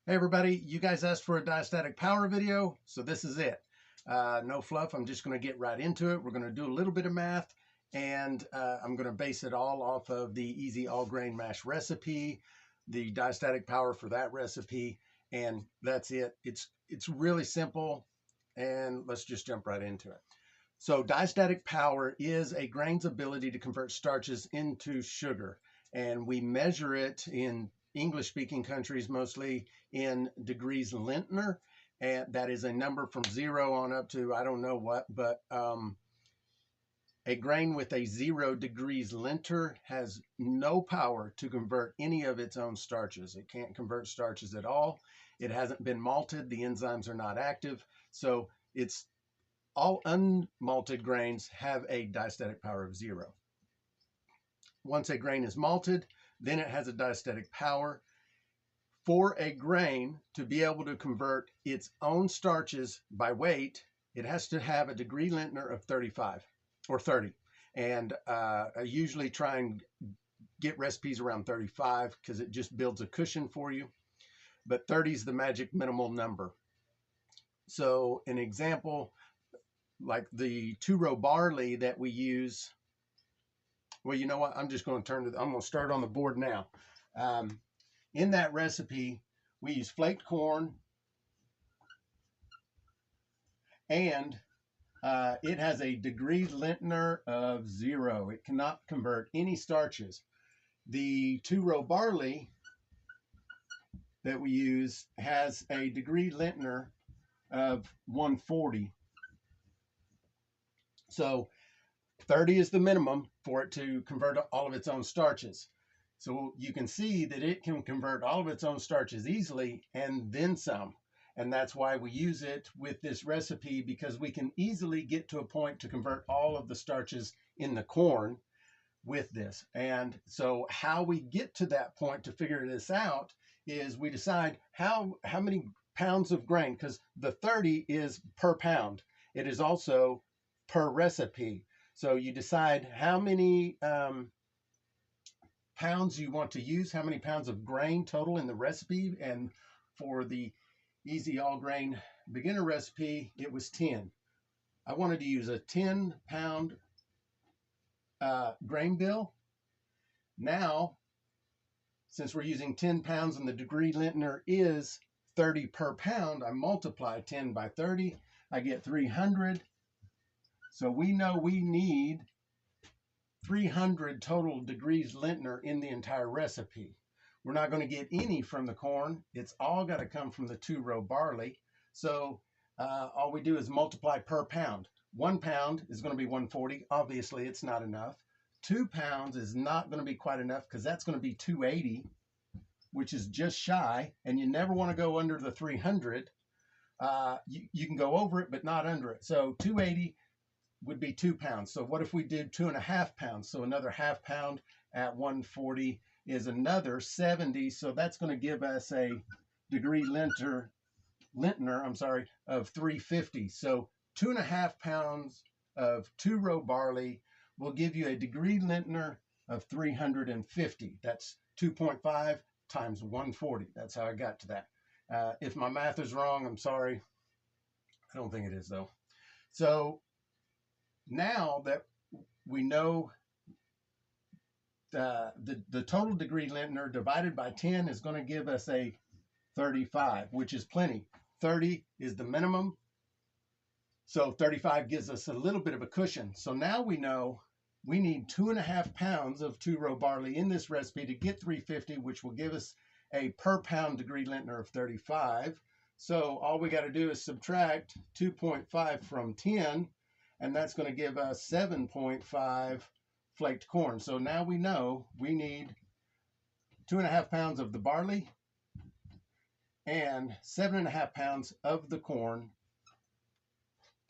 Hey everybody, you guys asked for a diastatic power video, so this is it. No fluff, I'm just going to get right into it. We're going to do a little bit of math, and I'm going to base it all off of the easy all grain mash recipe, the diastatic power for that recipe, and that's it. It's really simple, and let's just jump right into it. So diastatic power is a grain's ability to convert starches into sugar, and we measure it in English-speaking countries mostly in degrees Lintner, and that is a number from 0 on up to I don't know what, but a grain with a 0 degrees Lintner has no power to convert any of its own starches. It can't convert starches at all. It hasn't been malted. The enzymes are not active. So it's all unmalted grains have a diastatic power of 0. Once a grain is malted, then it has a diastatic power. For a grain to be able to convert its own starches by weight, it has to have a degree Lintner of 35 or 30. And I usually try and get recipes around 35 because it just builds a cushion for you. But 30 is the magic minimal number. So an example, like the 2-row barley that we use. Well, you know what? I'm just going to I'm going to start on the board now. In that recipe, we use flaked corn, and it has a degree Lintner of 0. It cannot convert any starches. The 2-row barley that we use has a degree Lintner of 140. So 30 is the minimum for it to convert all of its own starches. So you can see that it can convert all of its own starches easily and then some. And that's why we use it with this recipe, because we can easily get to a point to convert all of the starches in the corn with this. And so how we get to that point to figure this out is we decide how many pounds of grain, because the 30 is per pound. It is also per recipe. So you decide how many pounds you want to use, how many pounds of grain total in the recipe. And for the easy all grain beginner recipe, it was 10. I wanted to use a 10-pound grain bill. Now, since we're using 10 pounds and the degree Lintner is 30 per pound, I multiply 10 by 30. I get 300. So we know we need 300 total degrees Lintner in the entire recipe. We're not going to get any from the corn. It's all got to come from the 2-row barley. So all we do is multiply per pound. 1 pound is going to be 140. Obviously, it's not enough. 2 pounds is not going to be quite enough because that's going to be 280, which is just shy. And you never want to go under the 300. You can go over it, but not under it. So 280 would be 2 pounds. So what if we did 2.5 pounds? So another half pound at 140 is another 70. So that's going to give us a degree Lintner, of 350. So 2.5 pounds of 2-row barley will give you a degree Lintner of 350. That's 2.5 times 140. That's how I got to that. If my math is wrong, I'm sorry. I don't think it is though. So now that we know the total degree Lintner divided by 10 is going to give us a 35, which is plenty. 30 is the minimum. So 35 gives us a little bit of a cushion. So now we know we need 2.5 pounds of 2-row barley in this recipe to get 350, which will give us a per pound degree Lintner of 35. So all we got to do is subtract 2.5 from 10, and that's going to give us 7.5 flaked corn. So now we know we need 2.5 pounds of the barley and 7.5 pounds of the corn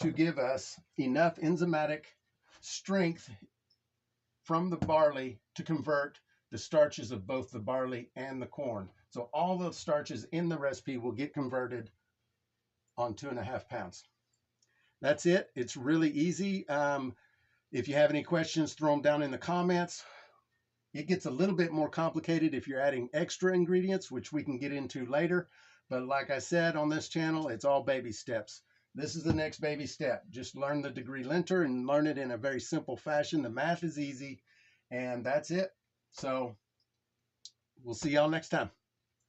to give us enough enzymatic strength from the barley to convert the starches of both the barley and the corn. So all the starches in the recipe will get converted on 2.5 pounds. That's it. It's really easy. If you have any questions, throw them down in the comments. It gets a little bit more complicated if you're adding extra ingredients, which we can get into later. But like I said on this channel, it's all baby steps. This is the next baby step. Just learn the degree linter and learn it in a very simple fashion. The math is easy, and that's it. So we'll see y'all next time.